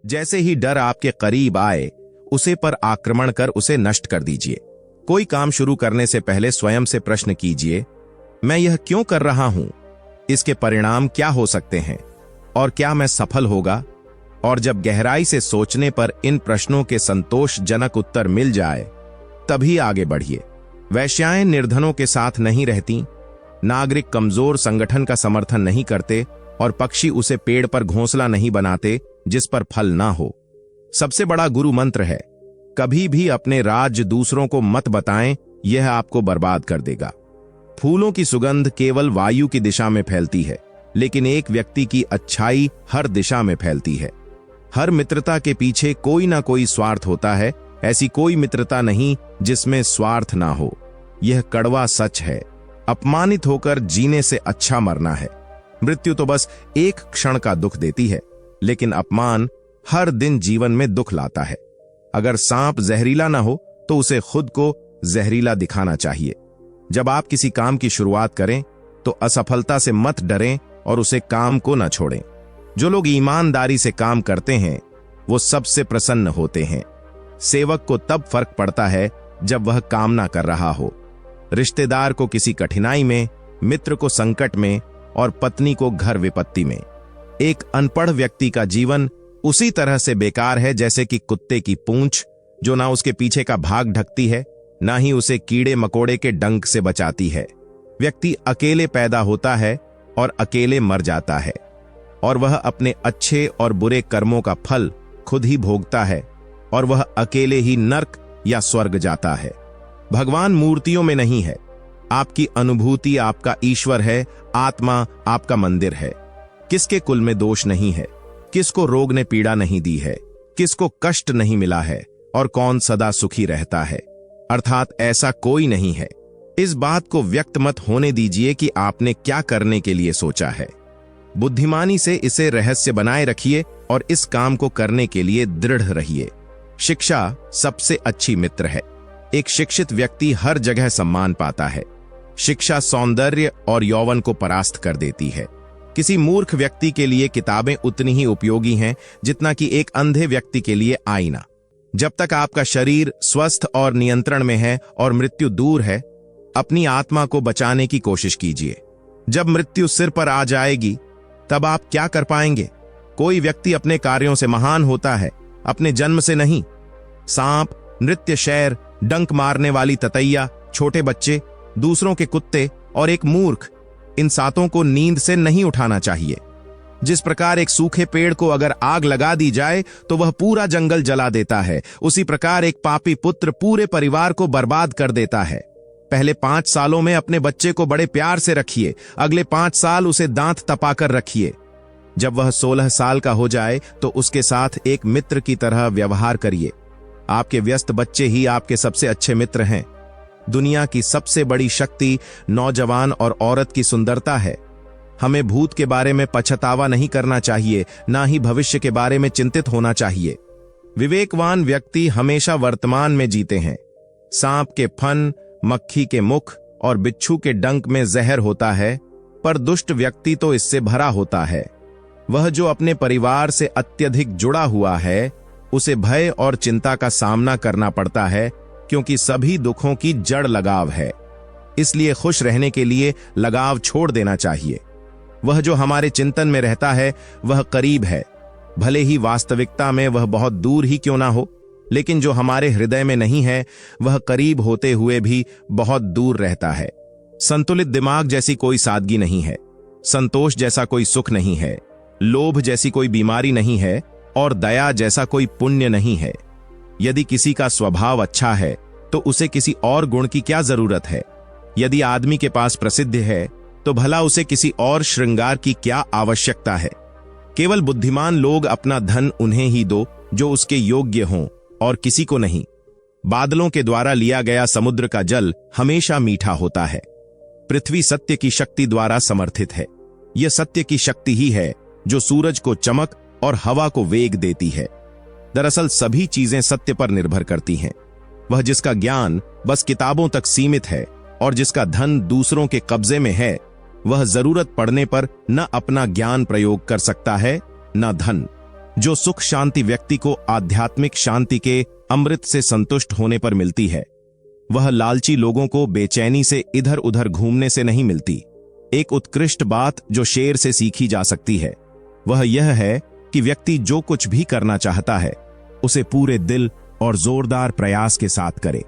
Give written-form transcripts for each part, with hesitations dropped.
जैसे ही डर आपके करीब आए, उसे पर आक्रमण कर उसे नष्ट कर दीजिए। कोई काम शुरू करने से पहले स्वयं से प्रश्न कीजिए, मैं यह क्यों कर रहा हूं? इसके परिणाम क्या हो सकते हैं? और क्या मैं सफल होगा? और जब गहराई से सोचने पर इन प्रश्नों के संतोषजनक उत्तर मिल जाए, तभी आगे बढ़िए। वैश्याएं निर्धनों के साथ नहीं रहती, नागरिक कमजोर संगठन का समर्थन नहीं करते, और पक्षी उसे पेड़ पर घोंसला नहीं बनाते जिस पर फल ना हो। सबसे बड़ा गुरु मंत्र है, कभी भी अपने राज दूसरों को मत बताएं, यह आपको बर्बाद कर देगा। फूलों की सुगंध केवल वायु की दिशा में फैलती है, लेकिन एक व्यक्ति की अच्छाई हर दिशा में फैलती है। हर मित्रता के पीछे कोई ना कोई स्वार्थ होता है, ऐसी कोई मित्रता नहीं जिसमें स्वार्थ ना हो। यह कड़वा सच है। अपमानित होकर जीने से अच्छा मरना है। मृत्यु तो बस एक क्षण का दुख देती है, लेकिन अपमान हर दिन जीवन में दुख लाता है। अगर सांप जहरीला ना हो तो उसे खुद को जहरीला दिखाना चाहिए। जब आप किसी काम की शुरुआत करें तो असफलता से मत डरें और उसे काम को न छोड़ें। जो लोग ईमानदारी से काम करते हैं वो सबसे प्रसन्न होते हैं। सेवक को तब फर्क पड़ता है जब वह कामना कर रहा हो। रिश्तेदार को किसी कठिनाई में, मित्र को संकट में और पत्नी को घर विपत्ति में। एक अनपढ़ व्यक्ति का जीवन उसी तरह से बेकार है जैसे कि कुत्ते की पूंछ, जो ना उसके पीछे का भाग ढकती है, ना ही उसे कीड़े मकोड़े के डंक से बचाती है। व्यक्ति अकेले पैदा होता है और अकेले मर जाता है, और वह अपने अच्छे और बुरे कर्मों का फल खुद ही भोगता है, और वह अकेले ही नर्क या स्वर्ग जाता है। भगवान मूर्तियों में नहीं है। आपकी अनुभूति आपका ईश्वर है, आत्मा आपका मंदिर है। किसके कुल में दोष नहीं है, किसको रोग ने पीड़ा नहीं दी है, किसको कष्ट नहीं मिला है, और कौन सदा सुखी रहता है। अर्थात ऐसा कोई नहीं है। इस बात को व्यक्त मत होने दीजिए कि आपने क्या करने के लिए सोचा है। बुद्धिमानी से इसे रहस्य बनाए रखिए और इस काम को करने के लिए दृढ़ रहिए। शिक्षा सबसे अच्छी मित्र है। एक शिक्षित व्यक्ति हर जगह सम्मान पाता है। शिक्षा सौंदर्य और यौवन को परास्त कर देती है। किसी मूर्ख व्यक्ति के लिए किताबें उतनी ही उपयोगी हैं जितना कि एक अंधे व्यक्ति के लिए आईना। जब तक आपका शरीर स्वस्थ और नियंत्रण में है और मृत्यु दूर है, अपनी आत्मा को बचाने की कोशिश कीजिए। जब मृत्यु सिर पर आ जाएगी, तब आप क्या कर पाएंगे? कोई व्यक्ति अपने कार्यों से महान होता है, अपने जन्म से नहीं। सांप, नृत्य शैर, डंक मारने वाली ततैया, छोटे बच्चे, दूसरों के कुत्ते और एक मूर्ख, इन सातों को नींद से नहीं उठाना चाहिए। जिस प्रकार एक सूखे पेड़ को अगर आग लगा दी जाए तो वह पूरा जंगल जला देता है, उसी प्रकार एक पापी पुत्र पूरे परिवार को बर्बाद कर देता है। पहले 5 सालों में अपने बच्चे को बड़े प्यार से रखिए, अगले 5 साल उसे दांत तपाकर रखिए। जब वह 16 साल का हो जाए तो उसके साथ एक मित्र की तरह व्यवहार करिए। आपके व्यस्त बच्चे ही आपके सबसे अच्छे मित्र हैं। दुनिया की सबसे बड़ी शक्ति नौजवान और औरत की सुंदरता है। हमें भूत के बारे में पछतावा नहीं करना चाहिए, ना ही भविष्य के बारे में चिंतित होना चाहिए। विवेकवान व्यक्ति हमेशा वर्तमान में जीते हैं। सांप के फन, मक्खी के मुख और बिच्छू के डंक में जहर होता है, पर दुष्ट व्यक्ति तो इससे भरा होता है। वह जो अपने परिवार से अत्यधिक जुड़ा हुआ है, उसे भय और चिंता का सामना करना पड़ता है, क्योंकि सभी दुखों की जड़ लगाव है। इसलिए खुश रहने के लिए लगाव छोड़ देना चाहिए। वह जो हमारे चिंतन में रहता है वह करीब है, भले ही वास्तविकता में वह बहुत दूर ही क्यों ना हो, लेकिन जो हमारे हृदय में नहीं है वह करीब होते हुए भी बहुत दूर रहता है। संतुलित दिमाग जैसी कोई सादगी नहीं है, संतोष जैसा कोई सुख नहीं है, लोभ जैसी कोई बीमारी नहीं है, और दया जैसा कोई पुण्य नहीं है। यदि किसी का स्वभाव अच्छा है तो उसे किसी और गुण की क्या जरूरत है? यदि आदमी के पास प्रसिद्ध है तो भला उसे किसी और श्रृंगार की क्या आवश्यकता है? केवल बुद्धिमान लोग अपना धन उन्हें ही दो जो उसके योग्य हों, और किसी को नहीं। बादलों के द्वारा लिया गया समुद्र का जल हमेशा मीठा होता है। पृथ्वी सत्य की शक्ति द्वारा समर्थित है। यह सत्य की शक्ति ही है जो सूरज को चमक और हवा को वेग देती है। दरअसल सभी चीजें सत्य पर निर्भर करती हैं। वह जिसका ज्ञान बस किताबों तक सीमित है और जिसका धन दूसरों के कब्जे में है, वह जरूरत पड़ने पर न अपना ज्ञान प्रयोग कर सकता है न धन। जो सुख शांति व्यक्ति को आध्यात्मिक शांति के अमृत से संतुष्ट होने पर मिलती है, वह लालची लोगों को बेचैनी से इधर उधर घूमने से नहीं मिलती। एक उत्कृष्ट बात जो शेर से सीखी जा सकती है वह यह है कि व्यक्ति जो कुछ भी करना चाहता है उसे पूरे दिल और जोरदार प्रयास के साथ करे।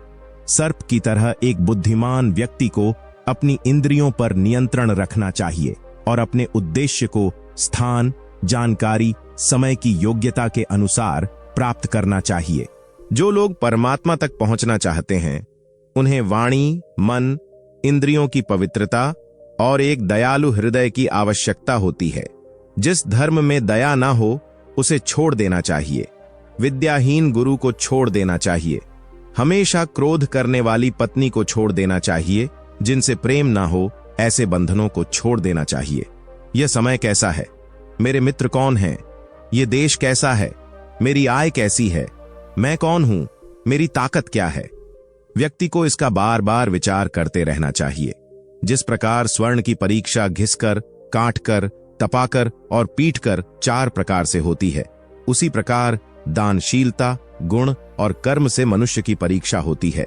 सर्प की तरह एक बुद्धिमान व्यक्ति को अपनी इंद्रियों पर नियंत्रण रखना चाहिए और अपने उद्देश्य को स्थान, जानकारी, समय की योग्यता के अनुसार प्राप्त करना चाहिए। जो लोग परमात्मा तक पहुंचना चाहते हैं उन्हें वाणी, मन, इंद्रियों की पवित्रता और एक दयालु हृदय की आवश्यकता होती है। जिस धर्म में दया ना हो उसे छोड़ देना चाहिए। विद्याहीन गुरु को छोड़ देना चाहिए। हमेशा क्रोध करने वाली पत्नी को छोड़ देना चाहिए। जिनसे प्रेम ना हो ऐसे बंधनों को छोड़ देना चाहिए। यह समय कैसा है? मेरे मित्र कौन हैं? ये देश कैसा है? मेरी आय कैसी है? मैं कौन हूं? मेरी ताकत क्या है? व्यक्ति को इसका बार बार विचार करते रहना चाहिए। जिस प्रकार स्वर्ण की परीक्षा घिसकर, काटकर, तपाकर और पीटकर 4 प्रकार से होती है, उसी प्रकार दानशीलता, गुण और कर्म से मनुष्य की परीक्षा होती है।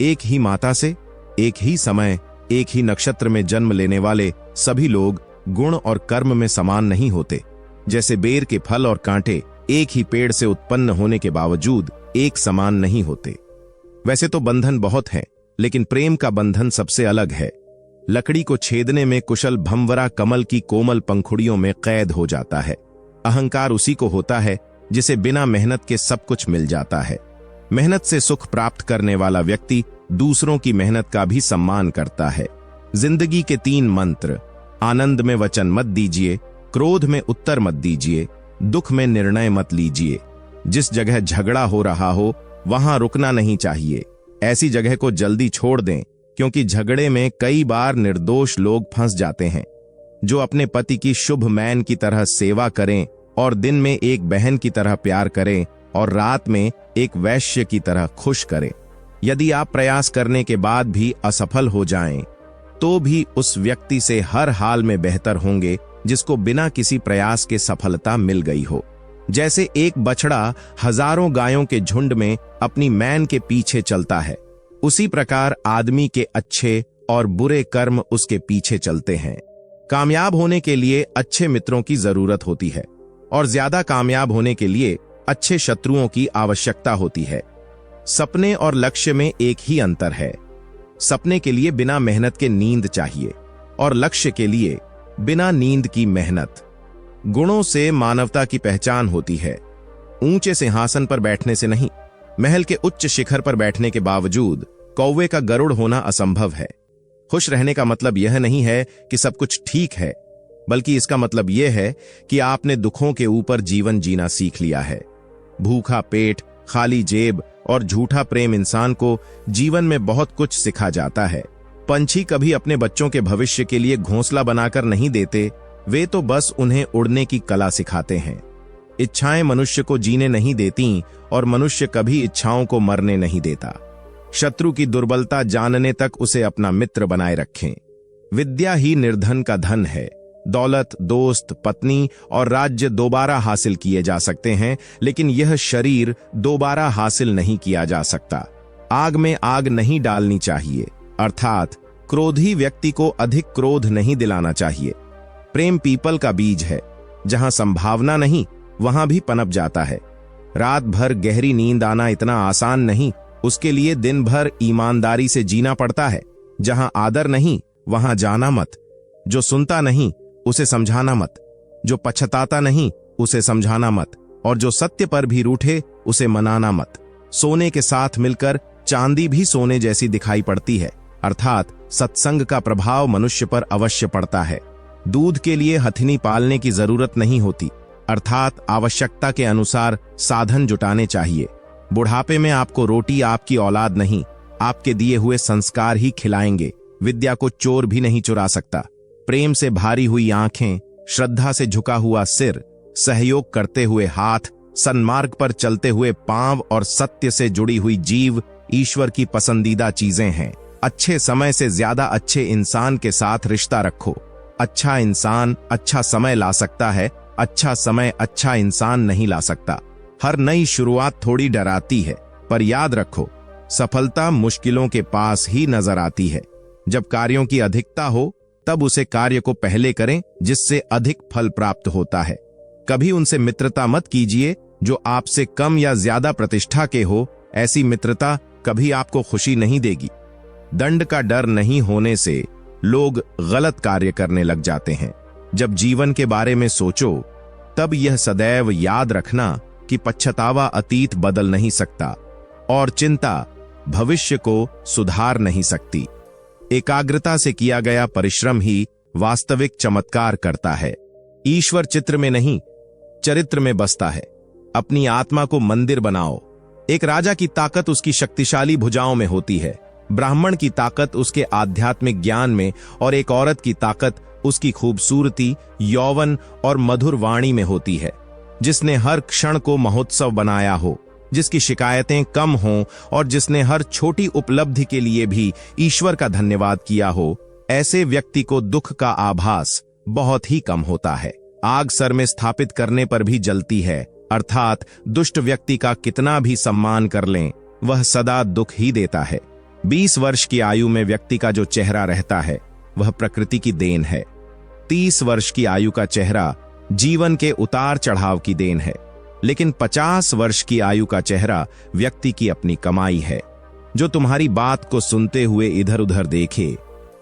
एक ही माता से, एक ही समय, एक ही नक्षत्र में जन्म लेने वाले सभी लोग गुण और कर्म में समान नहीं होते। जैसे बेर के फल और कांटे एक ही पेड़ से उत्पन्न होने के बावजूद एक समान नहीं होते। वैसे तो बंधन बहुत हैं, लेकिन प्रेम का बंधन सबसे अलग है। लकड़ी को छेदने में कुशल भंवरा कमल की कोमल पंखुड़ियों में कैद हो जाता है। अहंकार उसी को होता है जिसे बिना मेहनत के सब कुछ मिल जाता है। मेहनत से सुख प्राप्त करने वाला व्यक्ति दूसरों की मेहनत का भी सम्मान करता है। जिंदगी के 3 मंत्र: आनंद में वचन मत दीजिए, क्रोध में उत्तर मत दीजिए, दुख में निर्णय मत लीजिए। जिस जगह झगड़ा हो रहा हो वहां रुकना नहीं चाहिए। ऐसी जगह को जल्दी छोड़ दें, क्योंकि झगड़े में कई बार निर्दोष लोग फंस जाते हैं। जो अपने पति की शुभ मैन की तरह सेवा करें और दिन में एक बहन की तरह प्यार करें और रात में एक वैश्य की तरह खुश करें। यदि आप प्रयास करने के बाद भी असफल हो जाएं, तो भी उस व्यक्ति से हर हाल में बेहतर होंगे जिसको बिना किसी प्रयास के सफलता मिल गई हो। जैसे एक बछड़ा हजारों गायों के झुंड में अपनी मैन के पीछे चलता है, उसी प्रकार आदमी के अच्छे और बुरे कर्म उसके पीछे चलते हैं। कामयाब होने के लिए अच्छे मित्रों की जरूरत होती है और ज्यादा कामयाब होने के लिए अच्छे शत्रुओं की आवश्यकता होती है। सपने और लक्ष्य में एक ही अंतर है। सपने के लिए बिना मेहनत के नींद चाहिए और लक्ष्य के लिए बिना नींद की मेहनत। गुणों से मानवता की पहचान होती है, ऊंचे सिंहासन पर बैठने से नहीं। महल के उच्च शिखर पर बैठने के बावजूद कौवे का गरुड़ होना असंभव है। खुश रहने का मतलब यह नहीं है कि सब कुछ ठीक है, बल्कि इसका मतलब यह है कि आपने दुखों के ऊपर जीवन जीना सीख लिया है। भूखा पेट, खाली जेब और झूठा प्रेम इंसान को जीवन में बहुत कुछ सिखा जाता है। पंछी कभी अपने बच्चों के भविष्य के लिए घोंसला बनाकर नहीं देते, वे तो बस उन्हें उड़ने की कला सिखाते हैं। इच्छाएं मनुष्य को जीने नहीं देती और मनुष्य कभी इच्छाओं को मरने नहीं देता। शत्रु की दुर्बलता जानने तक उसे अपना मित्र बनाए रखें। विद्या ही निर्धन का धन है। दौलत, दोस्त, पत्नी और राज्य दोबारा हासिल किए जा सकते हैं, लेकिन यह शरीर दोबारा हासिल नहीं किया जा सकता। आग में आग नहीं डालनी चाहिए, अर्थात क्रोधी व्यक्ति को अधिक क्रोध नहीं दिलाना चाहिए। प्रेम पीपल का बीज है, जहां संभावना नहीं वहां भी पनप जाता है। रात भर गहरी नींद आना इतना आसान नहीं, उसके लिए दिन भर ईमानदारी से जीना पड़ता है। जहां आदर नहीं वहां जाना मत। जो सुनता नहीं उसे समझाना मत। जो पछताता नहीं उसे समझाना मत, और जो सत्य पर भी रूठे उसे मनाना मत। सोने के साथ मिलकर चांदी भी सोने जैसी दिखाई पड़ती है, अर्थात सत्संग का प्रभाव मनुष्य पर अवश्य पड़ता है। दूध के लिए हथिनी पालने की जरूरत नहीं होती, अर्थात आवश्यकता के अनुसार साधन जुटाने चाहिए। बुढ़ापे में आपको रोटी आपकी औलाद नहीं, आपके दिए हुए संस्कार ही खिलाएंगे। विद्या को चोर भी नहीं चुरा सकता। प्रेम से भारी हुई आंखें, श्रद्धा से झुका हुआ सिर, सहयोग करते हुए हाथ, सन्मार्ग पर चलते हुए पांव और सत्य से जुड़ी हुई जीव ईश्वर की पसंदीदा चीजें हैं। अच्छे समय से ज्यादा अच्छे इंसान के साथ रिश्ता रखो। अच्छा इंसान अच्छा समय ला सकता है, अच्छा समय अच्छा इंसान नहीं ला सकता। हर नई शुरुआत थोड़ी डराती है, पर याद रखो, सफलता मुश्किलों के पास ही नजर आती है। जब कार्यों की अधिकता हो, तब उसे कार्य को पहले करें जिससे अधिक फल प्राप्त होता है। कभी उनसे मित्रता मत कीजिए जो आपसे कम या ज्यादा प्रतिष्ठा के हो। ऐसी मित्रता कभी आपको खुशी नहीं देगी। दंड का डर नहीं होने से लोग गलत कार्य करने लग जाते हैं। जब जीवन के बारे में सोचो, तब यह सदैव याद रखना कि पछतावा अतीत बदल नहीं सकता और चिंता भविष्य को सुधार नहीं सकती। एकाग्रता से किया गया परिश्रम ही वास्तविक चमत्कार करता है। ईश्वर चित्र में नहीं, चरित्र में बसता है। अपनी आत्मा को मंदिर बनाओ। एक राजा की ताकत उसकी शक्तिशाली भुजाओं में होती है, ब्राह्मण की ताकत उसके आध्यात्मिक ज्ञान में, और एक औरत की ताकत उसकी खूबसूरती, यौवन और मधुर वाणी में होती है। जिसने हर क्षण को महोत्सव बनाया हो, जिसकी शिकायतें कम हों और जिसने हर छोटी उपलब्धि के लिए भी ईश्वर का धन्यवाद किया हो, ऐसे व्यक्ति को दुख का आभास बहुत ही कम होता है। आग सर में स्थापित करने पर भी जलती है, अर्थात दुष्ट व्यक्ति का कितना भी सम्मान कर लें, वह सदा दुख ही देता है। 20 वर्ष की आयु में व्यक्ति का जो चेहरा रहता है, वह प्रकृति की देन है। 30 वर्ष की आयु का चेहरा जीवन के उतार चढ़ाव की देन है, लेकिन 50 वर्ष की आयु का चेहरा व्यक्ति की अपनी कमाई है। जो तुम्हारी बात को सुनते हुए इधर उधर देखे,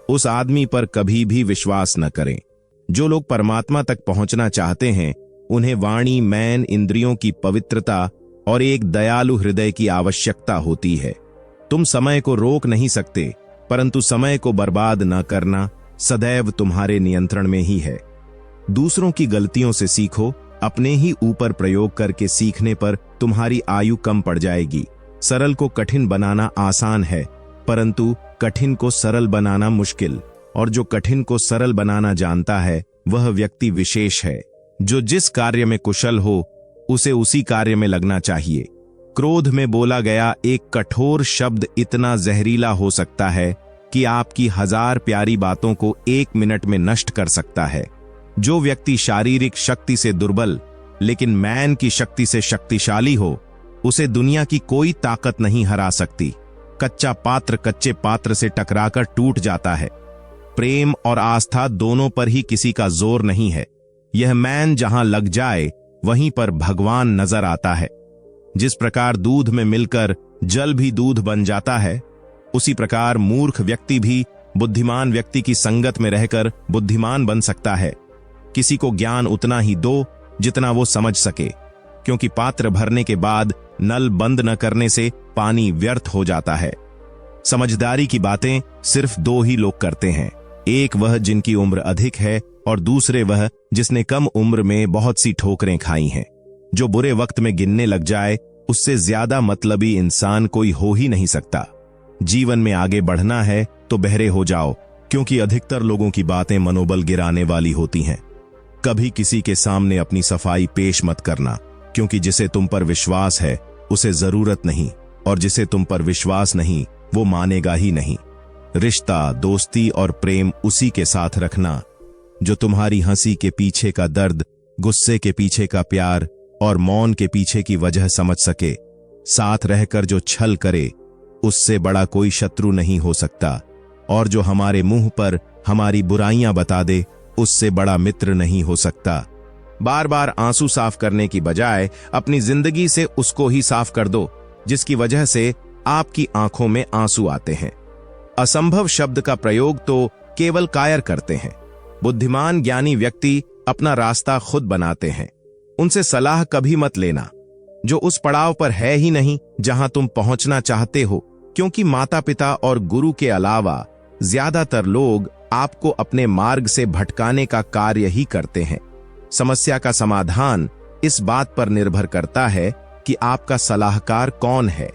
उस आदमी पर कभी भी विश्वास न करें। जो लोग परमात्मा तक पहुंचना चाहते हैं, उन्हें वाणी, मैन, इंद्रियों की पवित्रता और एक दयालु हृदय की आवश्यकता होती है। तुम समय को रोक नहीं सकते, परंतु समय को बर्बाद न करना सदैव तुम्हारे नियंत्रण में ही है। दूसरों की गलतियों से सीखो, अपने ही ऊपर प्रयोग करके सीखने पर तुम्हारी आयु कम पड़ जाएगी। सरल को कठिन बनाना आसान है, परंतु कठिन को सरल बनाना मुश्किल। और जो कठिन को सरल बनाना जानता है, वह व्यक्ति विशेष है। जो जिस कार्य में कुशल हो, उसे उसी कार्य में लगना चाहिए। क्रोध में बोला गया एक कठोर शब्द इतना जहरीला हो सकता है कि आपकी 1000 प्यारी बातों को 1 मिनट में नष्ट कर सकता है। जो व्यक्ति शारीरिक शक्ति से दुर्बल लेकिन मैन की शक्ति से शक्तिशाली हो, उसे दुनिया की कोई ताकत नहीं हरा सकती। कच्चा पात्र कच्चे पात्र से टकराकर टूट जाता है। प्रेम और आस्था दोनों पर ही किसी का जोर नहीं है। यह मैन जहां लग जाए, वहीं पर भगवान नजर आता है। जिस प्रकार दूध में मिलकर जल भी दूध बन जाता है, उसी प्रकार मूर्ख व्यक्ति भी बुद्धिमान व्यक्ति की संगत में रहकर बुद्धिमान बन सकता है। किसी को ज्ञान उतना ही दो जितना वो समझ सके, क्योंकि पात्र भरने के बाद नल बंद न करने से पानी व्यर्थ हो जाता है। समझदारी की बातें सिर्फ 2 ही लोग करते हैं, एक वह जिनकी उम्र अधिक है और दूसरे वह जिसने कम उम्र में बहुत सी ठोकरें खाई हैं। जो बुरे वक्त में गिनने लग जाए, उससे ज्यादा मतलबी इंसान कोई हो ही नहीं सकता। जीवन में आगे बढ़ना है तो बहरे हो जाओ, क्योंकि अधिकतर लोगों की बातें मनोबल गिराने वाली होती हैं। कभी किसी के सामने अपनी सफाई पेश मत करना, क्योंकि जिसे तुम पर विश्वास है उसे जरूरत नहीं, और जिसे तुम पर विश्वास नहीं वो मानेगा ही नहीं। रिश्ता, दोस्ती और प्रेम उसी के साथ रखना जो तुम्हारी हंसी के पीछे का दर्द, गुस्से के पीछे का प्यार और मौन के पीछे की वजह समझ सके। साथ रहकर जो छल करे, उससे बड़ा कोई शत्रु नहीं हो सकता, और जो हमारे मुंह पर हमारी बुराइयां बता दे, उससे बड़ा मित्र नहीं हो सकता। बार बार आंसू साफ करने की बजाय अपनी जिंदगी से उसको ही साफ कर दो जिसकी वजह से आपकी आंखों में आंसू आते हैं। असंभव शब्द का प्रयोग तो केवल कायर करते हैं। बुद्धिमान ज्ञानी व्यक्ति अपना रास्ता खुद बनाते हैं। उनसे सलाह कभी मत लेना जो उस पड़ाव पर है ही नहीं जहां तुम पहुंचना चाहते हो, क्योंकि माता पिता और गुरु के अलावा ज्यादातर लोग आपको अपने मार्ग से भटकाने का कार्य ही करते हैं। समस्या का समाधान इस बात पर निर्भर करता है कि आपका सलाहकार कौन है।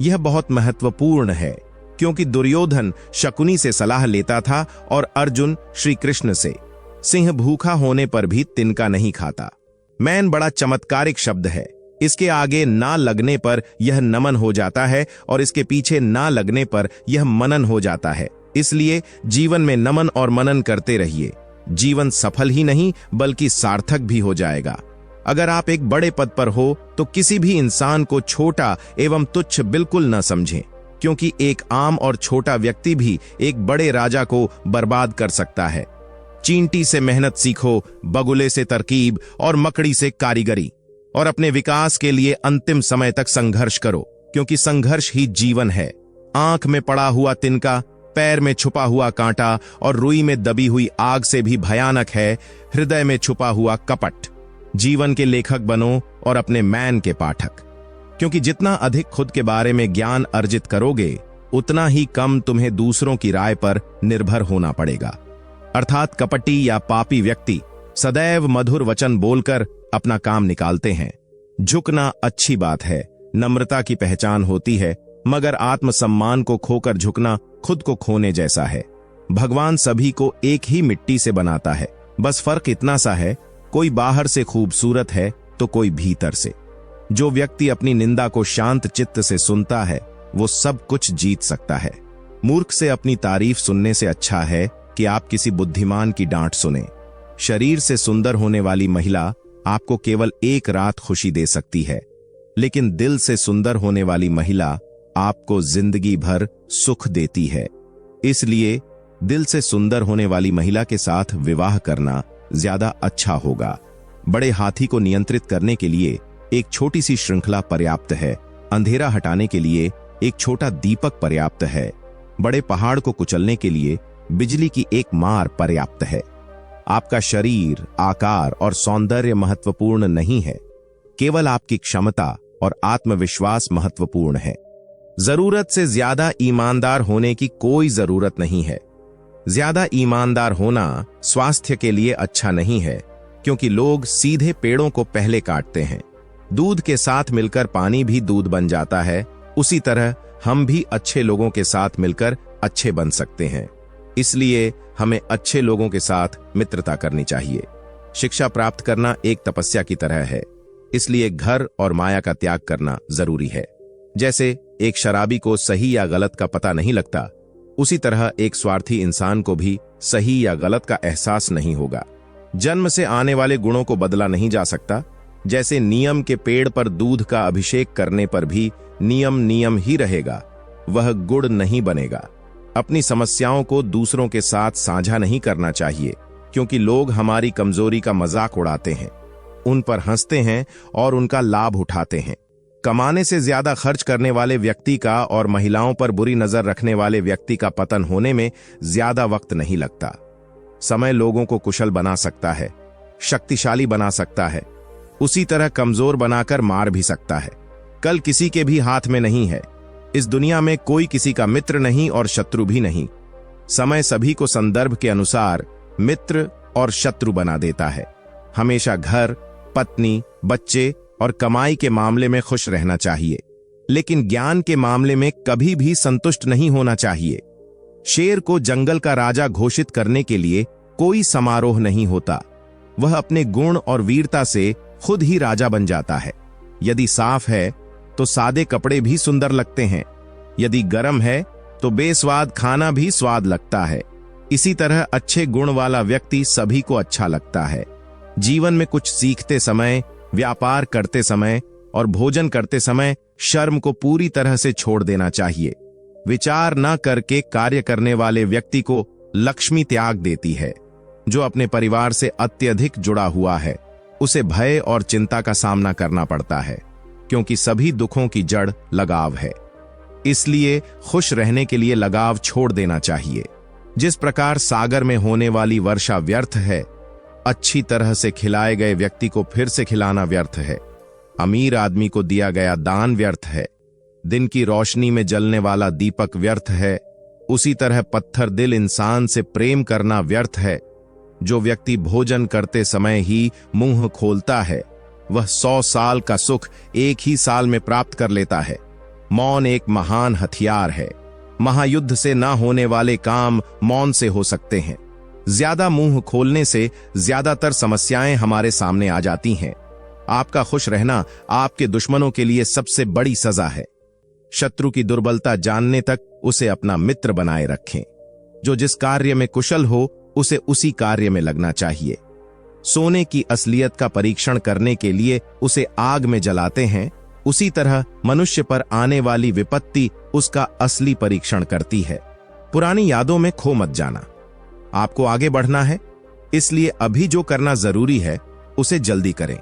यह बहुत महत्वपूर्ण है, क्योंकि दुर्योधन शकुनी से सलाह लेता था और अर्जुन श्री कृष्ण से। सिंह भूखा होने पर भी तिनका नहीं खाता। मैन बड़ा चमत्कारिक शब्द है। इसके आगे ना लगने पर यह नमन हो जाता है और इसके पीछे ना लगने पर यह मनन हो जाता है। इसलिए जीवन में नमन और मनन करते रहिए। जीवन सफल ही नहीं बल्कि सार्थक भी हो जाएगा। अगर आप एक बड़े पद पर हो तो किसी भी इंसान को छोटा एवं तुच्छ बिल्कुल न समझें, क्योंकि एक आम और छोटा व्यक्ति भी एक बड़े राजा को बर्बाद कर सकता है। चींटी से मेहनत सीखो, बगुले से तरकीब और मकड़ी से कारीगरी, और अपने विकास के लिए अंतिम समय तक संघर्ष करो, क्योंकि संघर्ष ही जीवन है। आंख में पड़ा हुआ तिनका, पैर में छुपा हुआ कांटा और रुई में दबी हुई आग से भी भयानक है हृदय में छुपा हुआ कपट। जीवन के लेखक बनो और अपने मैन के पाठक, क्योंकि जितना अधिक खुद के बारे में ज्ञान अर्जित करोगे उतना ही कम तुम्हें दूसरों की राय पर निर्भर होना पड़ेगा। अर्थात कपटी या पापी व्यक्ति सदैव मधुर वचन बोलकर अपना काम निकालते हैं। झुकना अच्छी बात है, नम्रता की पहचान होती है, मगर आत्मसम्मान को खोकर झुकना खुद को खोने जैसा है। भगवान सभी को एक ही मिट्टी से बनाता है, बस फर्क इतना सा है, कोई बाहर से खूबसूरत है तो कोई भीतर से। जो व्यक्ति अपनी निंदा को शांत चित्त से सुनता है वो सब कुछ जीत सकता है। मूर्ख से अपनी तारीफ सुनने से अच्छा है कि आप किसी बुद्धिमान की डांट सुने। शरीर से सुंदर होने वाली महिला आपको केवल एक रात खुशी दे सकती है, लेकिन दिल से सुंदर होने वाली महिला आपको जिंदगी भर सुख देती है। इसलिए दिल से सुंदर होने वाली महिला के साथ विवाह करना ज्यादा अच्छा होगा। बड़े हाथी को नियंत्रित करने के लिए एक छोटी सी श्रृंखला पर्याप्त है, अंधेरा हटाने के लिए एक छोटा दीपक पर्याप्त है, बड़े पहाड़ को कुचलने के लिए बिजली की एक मार पर्याप्त है। आपका शरीर, आकार और सौंदर्य महत्वपूर्ण नहीं है, केवल आपकी क्षमता और आत्मविश्वास महत्वपूर्ण है। जरूरत से ज्यादा ईमानदार होने की कोई जरूरत नहीं है। ज्यादा ईमानदार होना स्वास्थ्य के लिए अच्छा नहीं है, क्योंकि लोग सीधे पेड़ों को पहले काटते हैं। दूध के साथ मिलकर पानी भी दूध बन जाता है, उसी तरह हम भी अच्छे लोगों के साथ मिलकर अच्छे बन सकते हैं। इसलिए हमें अच्छे लोगों के साथ मित्रता करनी चाहिए। शिक्षा प्राप्त करना एक तपस्या की तरह है, इसलिए घर और माया का त्याग करना जरूरी है। जैसे एक शराबी को सही या गलत का पता नहीं लगता, उसी तरह एक स्वार्थी इंसान को भी सही या गलत का एहसास नहीं होगा। जन्म से आने वाले गुणों को बदला नहीं जा सकता। जैसे नियम के पेड़ पर दूध का अभिषेक करने पर भी नियम नियम ही रहेगा, वह गुड़ नहीं बनेगा। अपनी समस्याओं को दूसरों के साथ साझा नहीं करना चाहिए, क्योंकि लोग हमारी कमजोरी का मजाक उड़ाते हैं, उन पर हंसते हैं और उनका लाभ उठाते हैं। कमाने से ज्यादा खर्च करने वाले व्यक्ति का और महिलाओं पर बुरी नजर रखने वाले व्यक्ति का पतन होने में ज्यादा वक्त नहीं लगता। समय लोगों को कुशल बना सकता है, शक्तिशाली बना सकता है, उसी तरह कमजोर बनाकर मार भी सकता है। कल किसी के भी हाथ में नहीं है। इस दुनिया में कोई किसी का मित्र नहीं और शत्रु भी नहीं। समय सभी को संदर्भ के अनुसार मित्र और शत्रु बना देता है। हमेशा घर, पत्नी, बच्चे और कमाई के मामले में खुश रहना चाहिए, लेकिन ज्ञान के मामले में कभी भी संतुष्ट नहीं होना चाहिए। शेर को जंगल का राजा घोषित करने के लिए कोई समारोह नहीं होता, वह अपने गुण और वीरता से खुद ही राजा बन जाता है। यदि साफ है तो सादे कपड़े भी सुंदर लगते हैं, यदि गर्म है तो बेस्वाद खाना भी स्वाद लगता है। इसी तरह अच्छे गुण वाला व्यक्ति सभी को अच्छा लगता है। जीवन में कुछ सीखते समय, व्यापार करते समय और भोजन करते समय शर्म को पूरी तरह से छोड़ देना चाहिए। विचार न करके कार्य करने वाले व्यक्ति को लक्ष्मी त्याग देती है। जो अपने परिवार से अत्यधिक जुड़ा हुआ है उसे भय और चिंता का सामना करना पड़ता है, क्योंकि सभी दुखों की जड़ लगाव है। इसलिए खुश रहने के लिए लगाव छोड़ देना चाहिए। जिस प्रकार सागर में होने वाली वर्षा व्यर्थ है, अच्छी तरह से खिलाए गए व्यक्ति को फिर से खिलाना व्यर्थ है। अमीर आदमी को दिया गया दान व्यर्थ है। दिन की रोशनी में जलने वाला दीपक व्यर्थ है। उसी तरह पत्थर दिल इंसान से प्रेम करना व्यर्थ है। जो व्यक्ति भोजन करते समय ही मुंह खोलता है वह 100 साल का सुख एक ही साल में प्राप्त कर लेता है। मौन एक महान हथियार है। महायुद्ध से न होने वाले काम मौन से हो सकते हैं। ज्यादा मुंह खोलने से ज्यादातर समस्याएं हमारे सामने आ जाती हैं। आपका खुश रहना आपके दुश्मनों के लिए सबसे बड़ी सजा है। शत्रु की दुर्बलता जानने तक उसे अपना मित्र बनाए रखें। जो जिस कार्य में कुशल हो उसे उसी कार्य में लगना चाहिए। सोने की असलियत का परीक्षण करने के लिए उसे आग में जलाते हैं, उसी तरह मनुष्य पर आने वाली विपत्ति उसका असली परीक्षण करती है। पुरानी यादों में खो मत जाना। आपको आगे बढ़ना है, इसलिए अभी जो करना जरूरी है उसे जल्दी करें।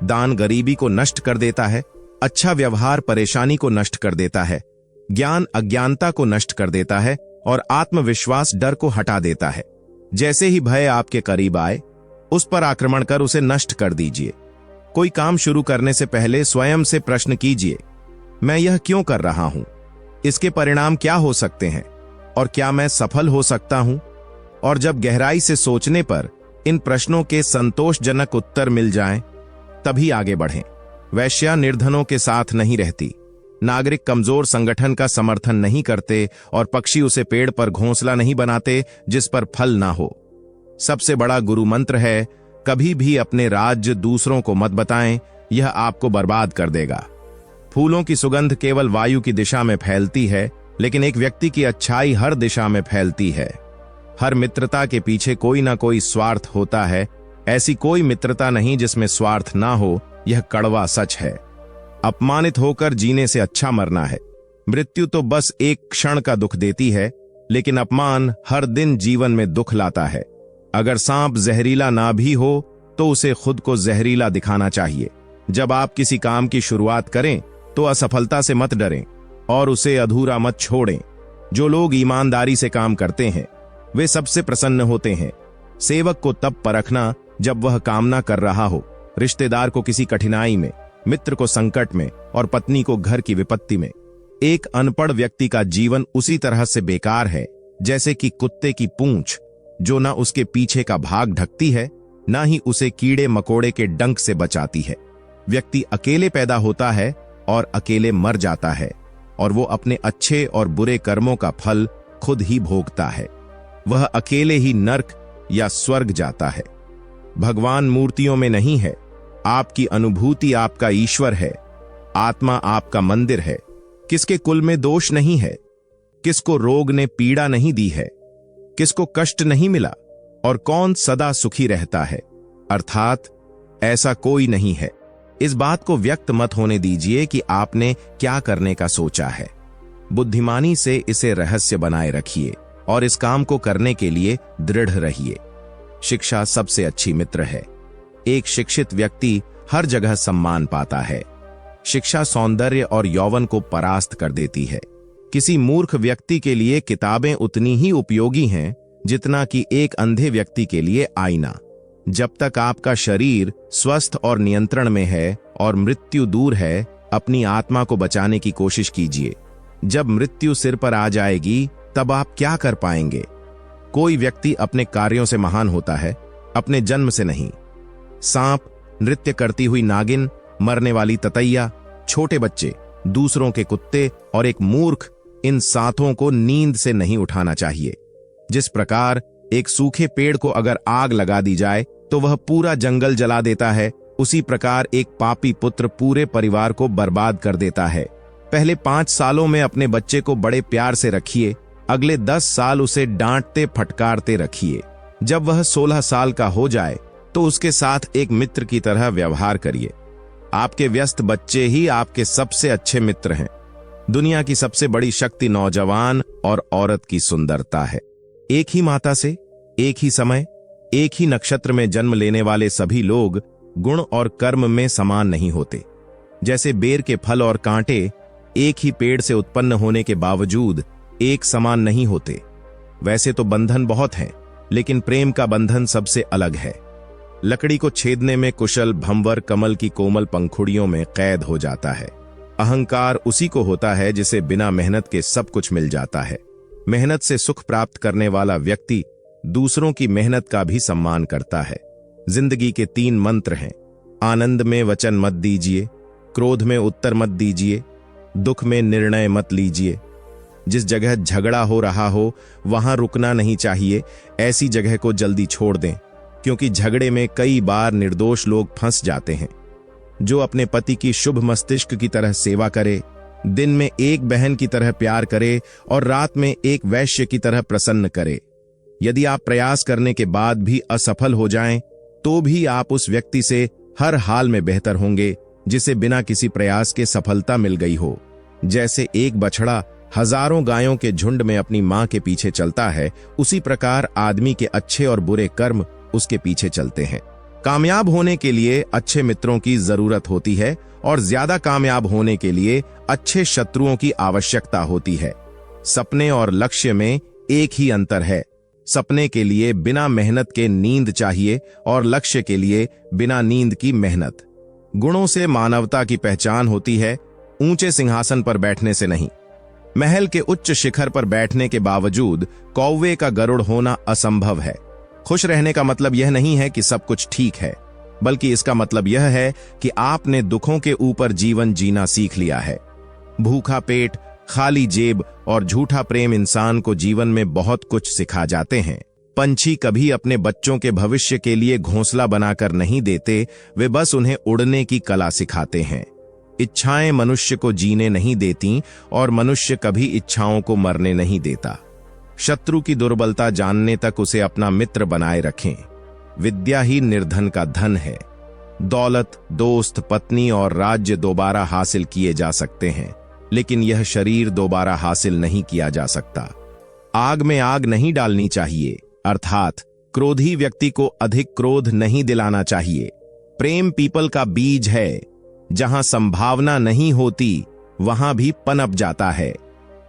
दान गरीबी को नष्ट कर देता है, अच्छा व्यवहार परेशानी को नष्ट कर देता है, ज्ञान अज्ञानता को नष्ट कर देता है और आत्मविश्वास डर को हटा देता है। जैसे ही भय आपके करीब आए, उस पर आक्रमण कर उसे नष्ट कर दीजिए। कोई काम शुरू करने से पहले स्वयं से प्रश्न कीजिए, मैं यह क्यों कर रहा हूं? इसके परिणाम क्या हो सकते हैं? और क्या मैं सफल हो सकता हूं? और जब गहराई से सोचने पर इन प्रश्नों के संतोषजनक उत्तर मिल जाएं, तभी आगे बढ़ें। वैश्या निर्धनों के साथ नहीं रहती, नागरिक कमजोर संगठन का समर्थन नहीं करते और पक्षी उसे पेड़ पर घोंसला नहीं बनाते जिस पर फल ना हो। सबसे बड़ा गुरु मंत्र है, कभी भी अपने राज्य दूसरों को मत बताएं, यह आपको बर्बाद कर देगा। फूलों की सुगंध केवल वायु की दिशा में फैलती है, लेकिन एक व्यक्ति की अच्छाई हर दिशा में फैलती है। हर मित्रता के पीछे कोई ना कोई स्वार्थ होता है, ऐसी कोई मित्रता नहीं जिसमें स्वार्थ ना हो, यह कड़वा सच है। अपमानित होकर जीने से अच्छा मरना है। मृत्यु तो बस एक क्षण का दुख देती है, लेकिन अपमान हर दिन जीवन में दुख लाता है। अगर सांप जहरीला ना भी हो तो उसे खुद को जहरीला दिखाना चाहिए। जब आप किसी काम की शुरुआत करें तो असफलता से मत डरें और उसे अधूरा मत छोड़ें। जो लोग ईमानदारी से काम करते हैं वे सबसे प्रसन्न होते हैं। सेवक को तब परखना जब वह कामना कर रहा हो, रिश्तेदार को किसी कठिनाई में, मित्र को संकट में और पत्नी को घर की विपत्ति में। एक अनपढ़ व्यक्ति का जीवन उसी तरह से बेकार है जैसे कि कुत्ते की पूंछ, जो ना उसके पीछे का भाग ढकती है, ना ही उसे कीड़े मकोड़े के डंक से बचाती है। व्यक्ति अकेले पैदा होता है और अकेले मर जाता है, और वो अपने अच्छे और बुरे कर्मों का फल खुद ही भोगता है। वह अकेले ही नर्क या स्वर्ग जाता है। भगवान मूर्तियों में नहीं है, आपकी अनुभूति आपका ईश्वर है। आत्मा आपका मंदिर है। किसके कुल में दोष नहीं है, किसको रोग ने पीड़ा नहीं दी है, किसको कष्ट नहीं मिला और कौन सदा सुखी रहता है, अर्थात ऐसा कोई नहीं है। इस बात को व्यक्त मत होने दीजिए कि आपने क्या करने का सोचा है। बुद्धिमानी से इसे रहस्य बनाए रखिए और इस काम को करने के लिए दृढ़ रहिए। शिक्षा सबसे अच्छी मित्र है। एक शिक्षित व्यक्ति हर जगह सम्मान पाता है। शिक्षा सौंदर्य और यौवन को परास्त कर देती है। किसी मूर्ख व्यक्ति के लिए किताबें उतनी ही उपयोगी हैं जितना कि एक अंधे व्यक्ति के लिए आईना। जब तक आपका शरीर स्वस्थ और नियंत्रण में है और मृत्यु दूर है, अपनी आत्मा को बचाने की कोशिश कीजिए। जब मृत्यु सिर पर आ जाएगी तब आप क्या कर पाएंगे? कोई व्यक्ति अपने कार्यों से महान होता है, अपने जन्म से नहीं। सांप, नृत्य करती हुई नागिन, मरने वाली ततैया, छोटे बच्चे, दूसरों के कुत्ते और एक मूर्ख, इन सातों को नींद से नहीं उठाना चाहिए। जिस प्रकार एक सूखे पेड़ को अगर आग लगा दी जाए तो वह पूरा जंगल जला देता है, उसी प्रकार एक पापी पुत्र पूरे परिवार को बर्बाद कर देता है। पहले 5 सालों में अपने बच्चे को बड़े प्यार से रखिए, अगले 10 साल उसे डांटते फटकारते रखिए। जब वह 16 साल का हो जाए तो उसके साथ एक मित्र की तरह व्यवहार करिए। आपके व्यस्त बच्चे ही आपके सबसे अच्छे मित्र हैं। दुनिया की सबसे बड़ी शक्ति नौजवान और औरत की सुंदरता है। एक ही माता से, एक ही समय, एक ही नक्षत्र में जन्म लेने वाले सभी लोग गुण और कर्म में समान नहीं होते। जैसे बेर के फल और कांटे एक ही पेड़ से उत्पन्न होने के बावजूद एक समान नहीं होते, वैसे तो बंधन बहुत हैं, लेकिन प्रेम का बंधन सबसे अलग है। लकड़ी को छेदने में कुशल भंवर कमल की कोमल पंखुड़ियों में कैद हो जाता है। अहंकार उसी को होता है जिसे बिना मेहनत के सब कुछ मिल जाता है। मेहनत से सुख प्राप्त करने वाला व्यक्ति दूसरों की मेहनत का भी सम्मान करता है। जिंदगी के 3 मंत्र हैं। आनंद में वचन मत दीजिए, क्रोध में उत्तर मत दीजिए, दुख में निर्णय मत लीजिए। जिस जगह झगड़ा हो रहा हो वहां रुकना नहीं चाहिए, ऐसी जगह को जल्दी छोड़ दें, क्योंकि झगड़े में कई बार निर्दोष लोग फंस जाते हैं। जो अपने पति की शुभ मस्तिष्क की तरह सेवा करे, दिन में एक बहन की तरह प्यार करे और रात में एक वैश्य की तरह प्रसन्न करे, यदि आप प्रयास करने के बाद भी असफल हो जाएं, तो भी आप उस व्यक्ति से हर हाल में बेहतर होंगे जिसे बिना किसी प्रयास के सफलता मिल गई हो। जैसे एक बछड़ा हजारों गायों के झुंड में अपनी मां के पीछे चलता है, उसी प्रकार आदमी के अच्छे और बुरे कर्म उसके पीछे चलते हैं। कामयाब होने के लिए अच्छे मित्रों की जरूरत होती है और ज्यादा कामयाब होने के लिए अच्छे शत्रुओं की आवश्यकता होती है। सपने और लक्ष्य में एक ही अंतर है। सपने के लिए बिना मेहनत के नींद चाहिए और लक्ष्य के लिए बिना नींद की मेहनत। गुणों से मानवता की पहचान होती है, ऊंचे सिंहासन पर बैठने से नहीं। महल के उच्च शिखर पर बैठने के बावजूद कौवे का गरुड़ होना असंभव है। खुश रहने का मतलब यह नहीं है कि सब कुछ ठीक है, बल्कि इसका मतलब यह है कि आपने दुखों के ऊपर जीवन जीना सीख लिया है। भूखा पेट, खाली जेब और झूठा प्रेम इंसान को जीवन में बहुत कुछ सिखा जाते हैं। पंछी कभी अपने बच्चों के भविष्य के लिए घोंसला बनाकर नहीं देते, वे बस उन्हें उड़ने की कला सिखाते हैं। इच्छाएं मनुष्य को जीने नहीं देती और मनुष्य कभी इच्छाओं को मरने नहीं देता। शत्रु की दुर्बलता जानने तक उसे अपना मित्र बनाए रखें। विद्या ही निर्धन का धन है। दौलत, दोस्त, पत्नी और राज्य दोबारा हासिल किए जा सकते हैं, लेकिन यह शरीर दोबारा हासिल नहीं किया जा सकता। आग में आग नहीं डालनी चाहिए, अर्थात क्रोधी व्यक्ति को अधिक क्रोध नहीं दिलाना चाहिए। प्रेम पीपल का बीज है, जहां संभावना नहीं होती वहां भी पनप जाता है।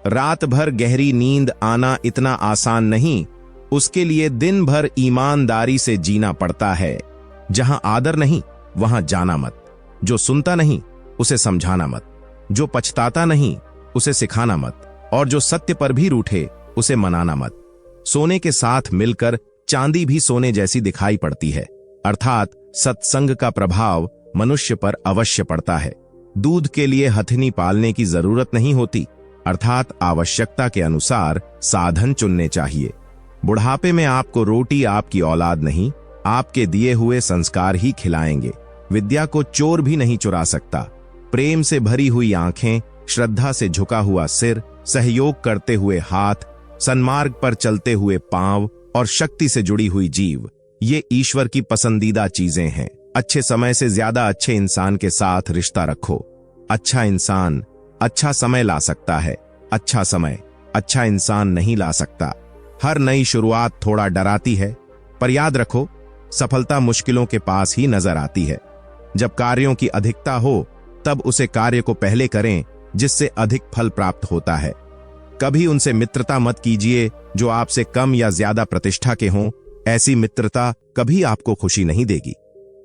रात भर गहरी नींद आना इतना आसान नहीं, उसके लिए दिन भर ईमानदारी से जीना पड़ता है। जहां आदर नहीं वहां जाना मत। जो सुनता नहीं उसे समझाना मत। जो पछताता नहीं उसे सिखाना मत। और जो सत्य पर भी रूठे उसे मनाना मत। सोने के साथ मिलकर चांदी भी सोने जैसी दिखाई पड़ती है, अर्थात सत्संग का प्रभाव मनुष्य पर अवश्य पड़ता है। दूध के लिए हथनी पालने की जरूरत नहीं होती, अर्थात आवश्यकता के अनुसार साधन चुनने चाहिए। बुढ़ापे में आपको रोटी आपकी औलाद नहीं, आपके दिए हुए संस्कार ही खिलाएंगे। विद्या को चोर भी नहीं चुरा सकता। प्रेम से भरी हुई आंखें, श्रद्धा से झुका हुआ सिर, सहयोग करते हुए हाथ, सन्मार्ग पर चलते हुए पांव और शक्ति से जुड़ी हुई जीव, ये ईश्वर की पसंदीदा चीजें हैं। अच्छे समय से ज्यादा अच्छे इंसान के साथ रिश्ता रखो। अच्छा इंसान अच्छा समय ला सकता है, अच्छा समय अच्छा इंसान नहीं ला सकता। हर नई शुरुआत थोड़ा डराती है, पर याद रखो, सफलता मुश्किलों के पास ही नजर आती है। जब कार्यों की अधिकता हो, तब उसे कार्य को पहले करें जिससे अधिक फल प्राप्त होता है। कभी उनसे मित्रता मत कीजिए जो आपसे कम या ज्यादा प्रतिष्ठा के हों। ऐसी मित्रता कभी आपको खुशी नहीं देगी।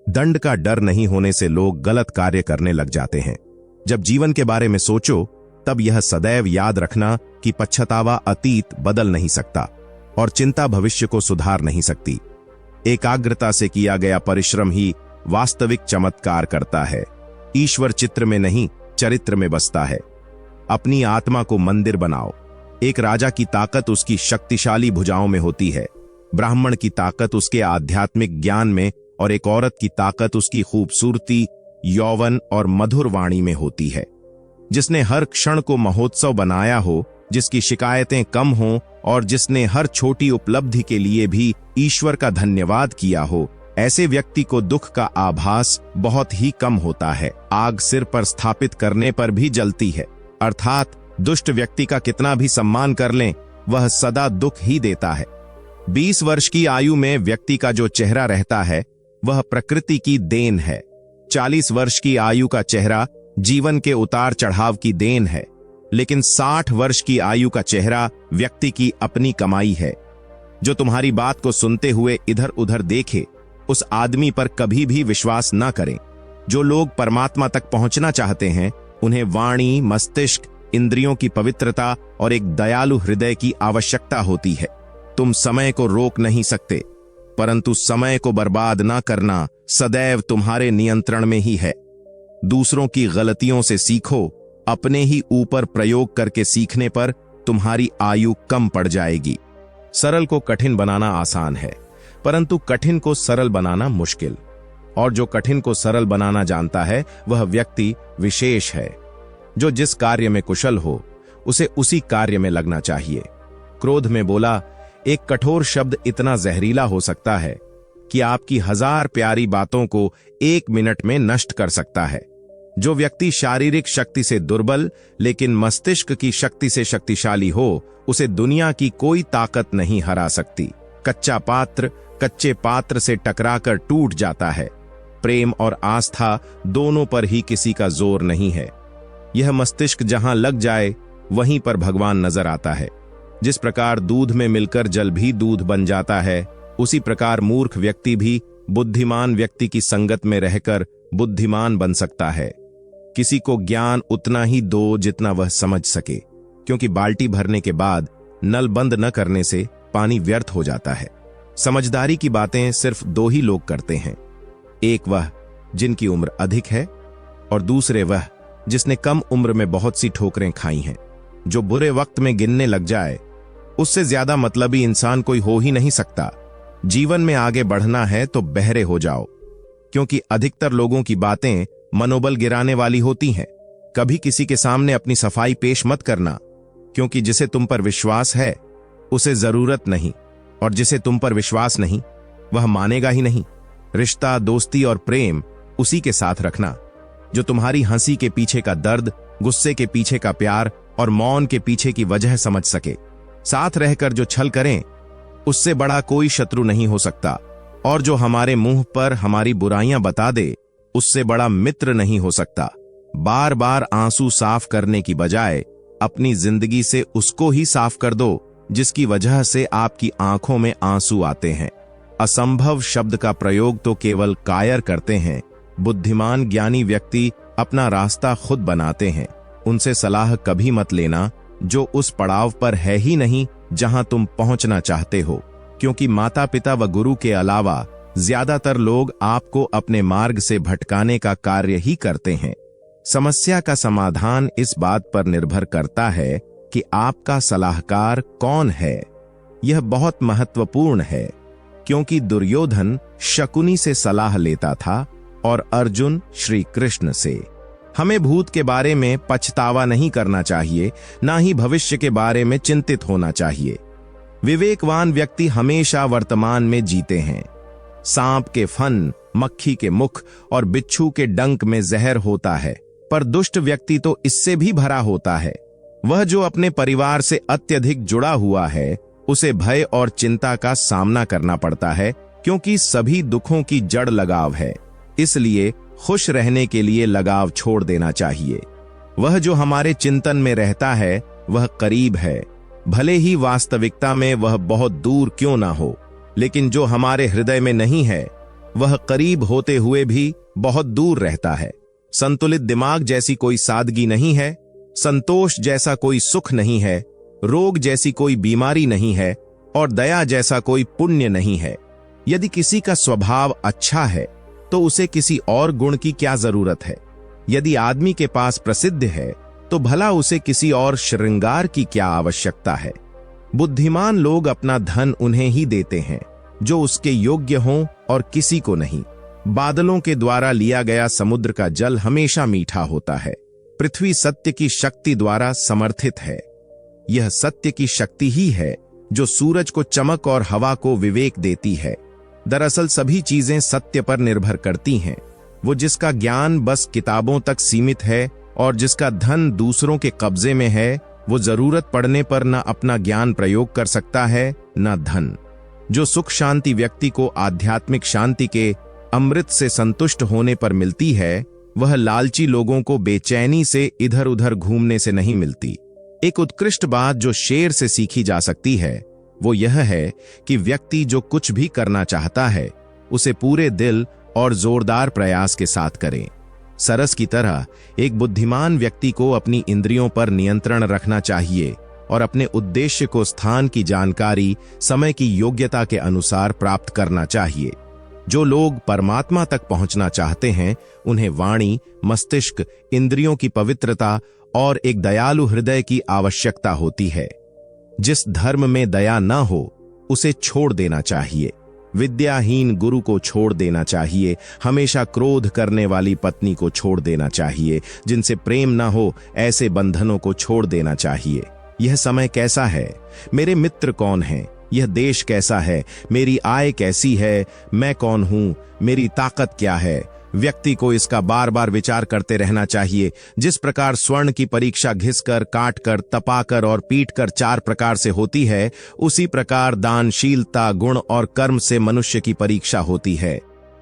दंड का डर नहीं होने से लोग गलत कार्य करने लग जाते हैं। जब जीवन के बारे में सोचो, तब यह सदैव याद रखना कि पछतावा अतीत बदल नहीं सकता और चिंता भविष्य को सुधार नहीं सकती। एकाग्रता से किया गया परिश्रम ही वास्तविक चमत्कार करता है। ईश्वर चित्र में नहीं, चरित्र में बसता है। अपनी आत्मा को मंदिर बनाओ। एक राजा की ताकत उसकी शक्तिशाली भुजाओं में होती है, ब्राह्मण की ताकत उसके आध्यात्मिक ज्ञान में और एक औरत की ताकत उसकी खूबसूरती, यौवन और मधुर वाणी में होती है। जिसने हर क्षण को महोत्सव बनाया हो, जिसकी शिकायतें कम हों और जिसने हर छोटी उपलब्धि के लिए भी ईश्वर का धन्यवाद किया हो, ऐसे व्यक्ति को दुख का आभास बहुत ही कम होता है। आग सिर पर स्थापित करने पर भी जलती है, अर्थात दुष्ट व्यक्ति का कितना भी सम्मान कर लें, वह सदा दुख ही देता है। 20 वर्ष की आयु में व्यक्ति का जो चेहरा रहता है, वह प्रकृति की देन है। 40 वर्ष की आयु का चेहरा जीवन के उतार चढ़ाव की देन है, लेकिन 60 वर्ष की आयु का चेहरा व्यक्ति की अपनी कमाई है। जो तुम्हारी बात को सुनते हुए इधर उधर देखे, उस आदमी पर कभी भी विश्वास न करें। जो लोग परमात्मा तक पहुंचना चाहते हैं, उन्हें वाणी, मस्तिष्क, इंद्रियों की पवित्रता और एक दयालु हृदय की आवश्यकता होती है। तुम समय को रोक नहीं सकते, परंतु समय को बर्बाद न करना सदैव तुम्हारे नियंत्रण में ही है। दूसरों की गलतियों से सीखो, अपने ही ऊपर प्रयोग करके सीखने पर तुम्हारी आयु कम पड़ जाएगी। सरल को कठिन बनाना आसान है, परंतु कठिन को सरल बनाना मुश्किल। और जो कठिन को सरल बनाना जानता है, वह व्यक्ति विशेष है। जो जिस कार्य में कुशल हो, उसे उसी कार्य में लगना चाहिए। क्रोध में बोला, एक कठोर शब्द इतना जहरीला हो सकता है कि आपकी 1000 प्यारी बातों को 1 मिनट में नष्ट कर सकता है। जो व्यक्ति शारीरिक शक्ति से दुर्बल लेकिन मस्तिष्क की शक्ति से शक्तिशाली हो, उसे दुनिया की कोई ताकत नहीं हरा सकती। कच्चा पात्र कच्चे पात्र से टकराकर टूट जाता है। प्रेम और आस्था दोनों पर ही किसी का जोर नहीं है। यह मस्तिष्क जहां लग जाए वहीं पर भगवान नजर आता है। जिस प्रकार दूध में मिलकर जल भी दूध बन जाता है, उसी प्रकार मूर्ख व्यक्ति भी बुद्धिमान व्यक्ति की संगत में रहकर बुद्धिमान बन सकता है। किसी को ज्ञान उतना ही दो जितना वह समझ सके, क्योंकि बाल्टी भरने के बाद नल बंद न करने से पानी व्यर्थ हो जाता है। समझदारी की बातें सिर्फ 2 ही लोग करते हैं, एक वह जिनकी उम्र अधिक है और दूसरे वह जिसने कम उम्र में बहुत सी ठोकरें खाई हैं। जो बुरे वक्त में गिनने लग जाए, उससे ज्यादा मतलबी इंसान कोई हो ही नहीं सकता। जीवन में आगे बढ़ना है तो बहरे हो जाओ, क्योंकि अधिकतर लोगों की बातें मनोबल गिराने वाली होती हैं। कभी किसी के सामने अपनी सफाई पेश मत करना, क्योंकि जिसे तुम पर विश्वास है उसे जरूरत नहीं, और जिसे तुम पर विश्वास नहीं वह मानेगा ही नहीं। रिश्ता, दोस्ती और प्रेम उसी के साथ रखना जो तुम्हारी हंसी के पीछे का दर्द, गुस्से के पीछे का प्यार और मौन के पीछे की वजह समझ सके। साथ रहकर जो छल करें, उससे बड़ा कोई शत्रु नहीं हो सकता, और जो हमारे मुंह पर हमारी बुराइयां बता दे, उससे बड़ा मित्र नहीं हो सकता। बार बार आंसू साफ करने की बजाय अपनी जिंदगी से उसको ही साफ कर दो जिसकी वजह से आपकी आंखों में आंसू आते हैं। असंभव शब्द का प्रयोग तो केवल कायर करते हैं। बुद्धिमान ज्ञानी व्यक्ति अपना रास्ता खुद बनाते हैं। उनसे सलाह कभी मत लेना जो उस पड़ाव पर है ही नहीं जहां तुम पहुंचना चाहते हो, क्योंकि माता पिता व गुरु के अलावा ज्यादातर लोग आपको अपने मार्ग से भटकाने का कार्य ही करते हैं। समस्या का समाधान इस बात पर निर्भर करता है कि आपका सलाहकार कौन है। यह बहुत महत्वपूर्ण है, क्योंकि दुर्योधन शकुनी से सलाह लेता था और अर्जुन श्री कृष्ण से। हमें भूत के बारे में पछतावा नहीं करना चाहिए, ना ही भविष्य के बारे में चिंतित होना चाहिए। विवेकवान व्यक्ति हमेशा वर्तमान में जीते हैं। सांप के फन, मक्खी के मुख और बिच्छू के डंक में जहर होता है, पर दुष्ट व्यक्ति तो इससे भी भरा होता है। वह जो अपने परिवार से अत्यधिक जुड़ा हुआ है, उसे भय और चिंता का सामना करना पड़ता है, क्योंकि सभी दुखों की जड़ लगाव है। इसलिए खुश रहने के लिए लगाव छोड़ देना चाहिए। वह जो हमारे चिंतन में रहता है वह करीब है, भले ही वास्तविकता में वह बहुत दूर क्यों ना हो। लेकिन जो हमारे हृदय में नहीं है वह करीब होते हुए भी बहुत दूर रहता है। संतुलित दिमाग जैसी कोई सादगी नहीं है, संतोष जैसा कोई सुख नहीं है, रोग जैसी कोई बीमारी नहीं है, और दया जैसा कोई पुण्य नहीं है। यदि किसी का स्वभाव अच्छा है तो उसे किसी और गुण की क्या जरूरत है। यदि आदमी के पास प्रसिद्ध है तो भला उसे किसी और श्रृंगार की क्या आवश्यकता है। बुद्धिमान लोग अपना धन उन्हें ही देते हैं जो उसके योग्य हों, और किसी को नहीं। बादलों के द्वारा लिया गया समुद्र का जल हमेशा मीठा होता है। पृथ्वी सत्य की शक्ति द्वारा समर्थित है। यह सत्य की शक्ति ही है जो सूरज को चमक और हवा को विवेक देती है। दरअसल सभी चीजें सत्य पर निर्भर करती हैं। वो जिसका ज्ञान बस किताबों तक सीमित है और जिसका धन दूसरों के कब्जे में है, वो जरूरत पड़ने पर न अपना ज्ञान प्रयोग कर सकता है न धन। जो सुख शांति व्यक्ति को आध्यात्मिक शांति के अमृत से संतुष्ट होने पर मिलती है, वह लालची लोगों को बेचैनी से इधर उधर घूमने से नहीं मिलती। एक उत्कृष्ट बात जो शेर से सीखी जा सकती है वो यह है कि व्यक्ति जो कुछ भी करना चाहता है उसे पूरे दिल और जोरदार प्रयास के साथ करे। सरस की तरह एक बुद्धिमान व्यक्ति को अपनी इंद्रियों पर नियंत्रण रखना चाहिए और अपने उद्देश्य को स्थान की जानकारी समय की योग्यता के अनुसार प्राप्त करना चाहिए। जो लोग परमात्मा तक पहुंचना चाहते हैं उन्हें वाणी, मस्तिष्क, इंद्रियों की पवित्रता और एक दयालु हृदय की आवश्यकता होती है। जिस धर्म में दया न हो उसे छोड़ देना चाहिए। विद्याहीन गुरु को छोड़ देना चाहिए। हमेशा क्रोध करने वाली पत्नी को छोड़ देना चाहिए। जिनसे प्रेम न हो ऐसे बंधनों को छोड़ देना चाहिए। यह समय कैसा है? मेरे मित्र कौन हैं? यह देश कैसा है, मेरी आय कैसी है, मैं कौन हूं, मेरी ताकत क्या है। व्यक्ति को इसका बार बार विचार करते रहना चाहिए। जिस प्रकार स्वर्ण की परीक्षा घिसकर, काटकर, तपाकर और पीटकर 4 प्रकार से होती है, उसी प्रकार दानशीलता, गुण और कर्म से मनुष्य की परीक्षा होती है।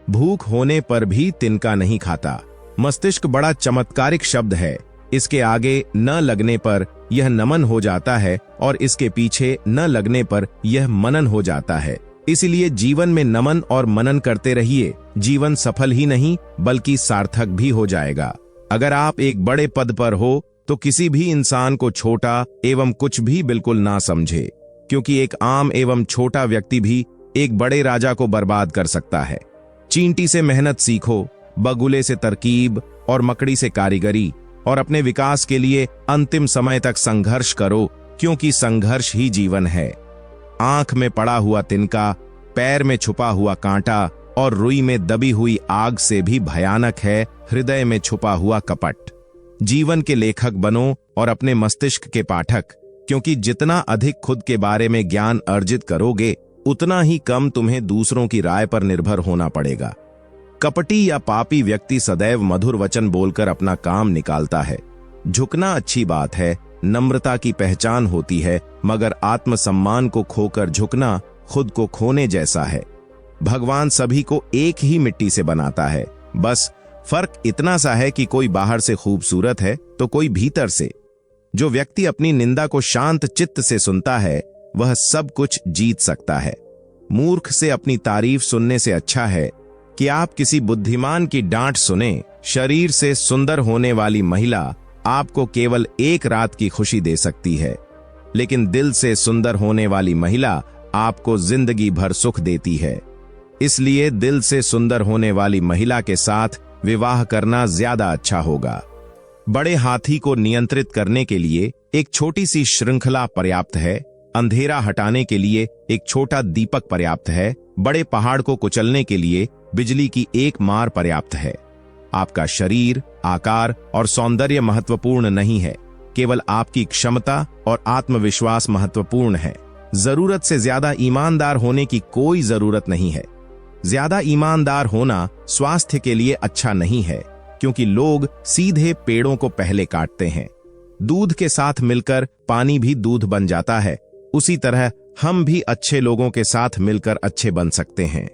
भूख होने पर भी तिनका नहीं खाता। मस्तिष्क बड़ा चमत्कारिक शब्द है। इसके आगे न लगने पर यह नमन हो जाता है और इसके पीछे न लगने पर यह मनन हो जाता है। इसलिए जीवन में नमन और मनन करते रहिए। जीवन सफल ही नहीं बल्कि सार्थक भी हो जाएगा। अगर आप एक बड़े पद पर हो तो किसी भी इंसान को छोटा एवं कुछ भी बिल्कुल ना समझे, क्योंकि एक आम एवं छोटा व्यक्ति भी एक बड़े राजा को बर्बाद कर सकता है। चींटी से मेहनत सीखो, बगुले से तरकीब और मकड़ी से कारीगरी, और अपने विकास के लिए अंतिम समय तक संघर्ष करो, क्योंकि संघर्ष ही जीवन है। आंख में पड़ा हुआ तिनका, पैर में छुपा हुआ कांटा और रुई में दबी हुई आग से भी भयानक है हृदय में छुपा हुआ कपट। जीवन के लेखक बनो और अपने मस्तिष्क के पाठक, क्योंकि जितना अधिक खुद के बारे में ज्ञान अर्जित करोगे, उतना ही कम तुम्हें दूसरों की राय पर निर्भर होना पड़ेगा। कपटी या पापी व्यक्ति सदैव मधुर वचन बोलकर अपना काम निकालता है। झुकना अच्छी बात है, नम्रता की पहचान होती है, मगर आत्मसम्मान को खोकर झुकना खुद को खोने जैसा है। भगवान सभी को एक ही मिट्टी से बनाता है, बस फर्क इतना सा है कि कोई बाहर से खूबसूरत है तो कोई भीतर से। जो व्यक्ति अपनी निंदा को शांत चित्त से सुनता है, वह सब कुछ जीत सकता है। मूर्ख से अपनी तारीफ सुनने से अच्छा है कि आप किसी बुद्धिमान की डांट सुने। शरीर से सुंदर होने वाली महिला आपको केवल एक रात की खुशी दे सकती है, लेकिन दिल से सुंदर होने वाली महिला आपको जिंदगी भर सुख देती है। इसलिए दिल से सुंदर होने वाली महिला के साथ विवाह करना ज्यादा अच्छा होगा। बड़े हाथी को नियंत्रित करने के लिए एक छोटी सी श्रृंखला पर्याप्त है। अंधेरा हटाने के लिए एक छोटा दीपक पर्याप्त है। बड़े पहाड़ को कुचलने के लिए बिजली की एक मार पर्याप्त है। आपका शरीर, आकार और सौंदर्य महत्वपूर्ण नहीं है, केवल आपकी क्षमता और आत्मविश्वास महत्वपूर्ण है। जरूरत से ज्यादा ईमानदार होने की कोई जरूरत नहीं है। ज्यादा ईमानदार होना स्वास्थ्य के लिए अच्छा नहीं है, क्योंकि लोग सीधे पेड़ों को पहले काटते हैं। दूध के साथ मिलकर पानी भी दूध बन जाता है। उसी तरह हम भी अच्छे लोगों के साथ मिलकर अच्छे बन सकते हैं।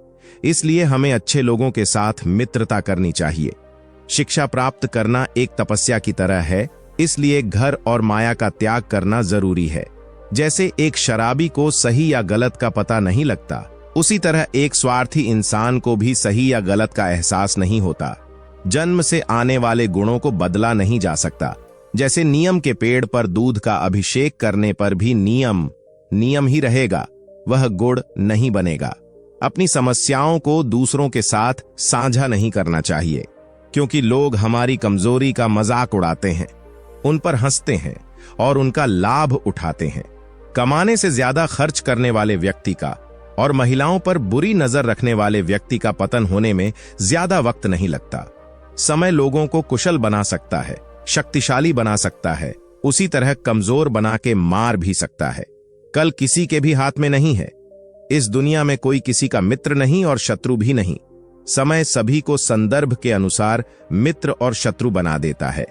इसलिए हमें अच्छे लोगों के साथ मित्रता करनी चाहिए। शिक्षा प्राप्त करना एक तपस्या की तरह है, इसलिए घर और माया का त्याग करना जरूरी है। जैसे एक शराबी को सही या गलत का पता नहीं लगता, उसी तरह एक स्वार्थी इंसान को भी सही या गलत का एहसास नहीं होता। जन्म से आने वाले गुणों को बदला नहीं जा सकता। जैसे नियम के पेड़ पर दूध का अभिषेक करने पर भी नियम ही रहेगा, वह गुड़ नहीं बनेगा। अपनी समस्याओं को दूसरों के साथ साझा नहीं करना चाहिए, क्योंकि लोग हमारी कमजोरी का मजाक उड़ाते हैं, उन पर हंसते हैं और उनका लाभ उठाते हैं। कमाने से ज्यादा खर्च करने वाले व्यक्ति का और महिलाओं पर बुरी नजर रखने वाले व्यक्ति का पतन होने में ज्यादा वक्त नहीं लगता। समय लोगों को कुशल बना सकता है, शक्तिशाली बना सकता है, उसी तरह कमजोर बना के मार भी सकता है। कल किसी के भी हाथ में नहीं है। इस दुनिया में कोई किसी का मित्र नहीं और शत्रु भी नहीं। समय सभी को संदर्भ के अनुसार मित्र और शत्रु बना देता है।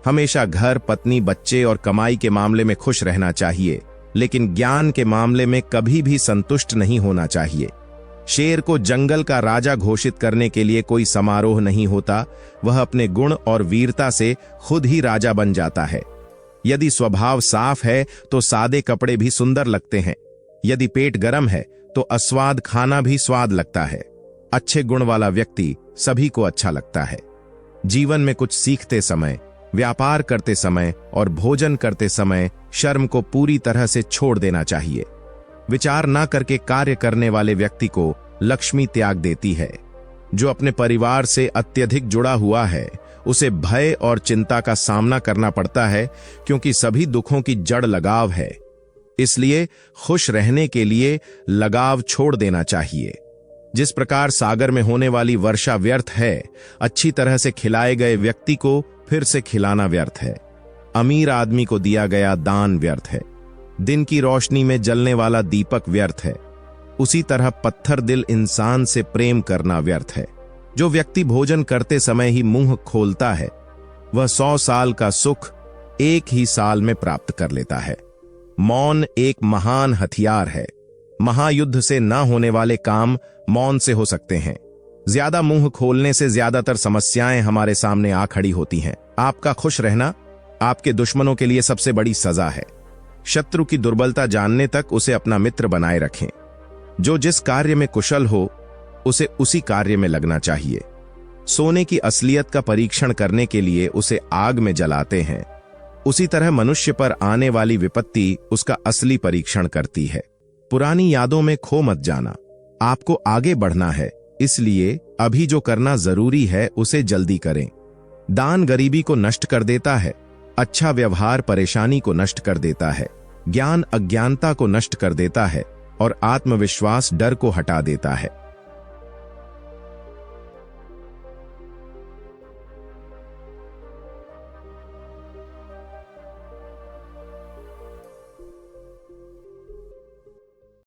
हमेशा घर, पत्नी, बच्चे और कमाई के मामले में खुश रहना चाहिए, लेकिन ज्ञान के मामले में कभी भी संतुष्ट नहीं होना चाहिए। शेर को जंगल का राजा घोषित करने के लिए कोई समारोह नहीं होता, वह अपने गुण और वीरता से खुद ही राजा बन जाता है। यदि स्वभाव साफ है तो सादे कपड़े भी सुंदर लगते हैं। यदि पेट गर्म है तो अस्वाद खाना भी स्वाद लगता है। अच्छे गुण वाला व्यक्ति सभी को अच्छा लगता है। जीवन में कुछ सीखते समय, व्यापार करते समय और भोजन करते समय शर्म को पूरी तरह से छोड़ देना चाहिए। विचार ना करके कार्य करने वाले व्यक्ति को लक्ष्मी त्याग देती है। जो अपने परिवार से अत्यधिक जुड़ा हुआ है, उसे भय और चिंता का सामना करना पड़ता है, क्योंकि सभी दुखों की जड़ लगाव है। इसलिए खुश रहने के लिए लगाव छोड़ देना चाहिए। जिस प्रकार सागर में होने वाली वर्षा व्यर्थ है, अच्छी तरह से खिलाए गए व्यक्ति को फिर से खिलाना व्यर्थ है। अमीर आदमी को दिया गया दान व्यर्थ है। दिन की रोशनी में जलने वाला दीपक व्यर्थ है, उसी तरह पत्थर दिल इंसान से प्रेम करना व्यर्थ है। जो व्यक्ति भोजन करते समय ही मुंह खोलता है, वह 100 साल का सुख एक ही साल में प्राप्त कर लेता है। मौन एक महान हथियार है। महायुद्ध से न होने वाले काम मौन से हो सकते हैं। ज्यादा मुंह खोलने से ज्यादातर समस्याएं हमारे सामने आ खड़ी होती हैं। आपका खुश रहना आपके दुश्मनों के लिए सबसे बड़ी सजा है। शत्रु की दुर्बलता जानने तक उसे अपना मित्र बनाए रखें। जो जिस कार्य में कुशल हो, उसे उसी कार्य में लगना चाहिए। सोने की असलियत का परीक्षण करने के लिए उसे आग में जलाते हैं, उसी तरह मनुष्य पर आने वाली विपत्ति उसका असली परीक्षण करती है। पुरानी यादों में खो मत जाना। आपको आगे बढ़ना है, इसलिए अभी जो करना जरूरी है उसे जल्दी करें। दान गरीबी को नष्ट कर देता है, अच्छा व्यवहार परेशानी को नष्ट कर देता है, ज्ञान अज्ञानता को नष्ट कर देता है और आत्मविश्वास डर को हटा देता है।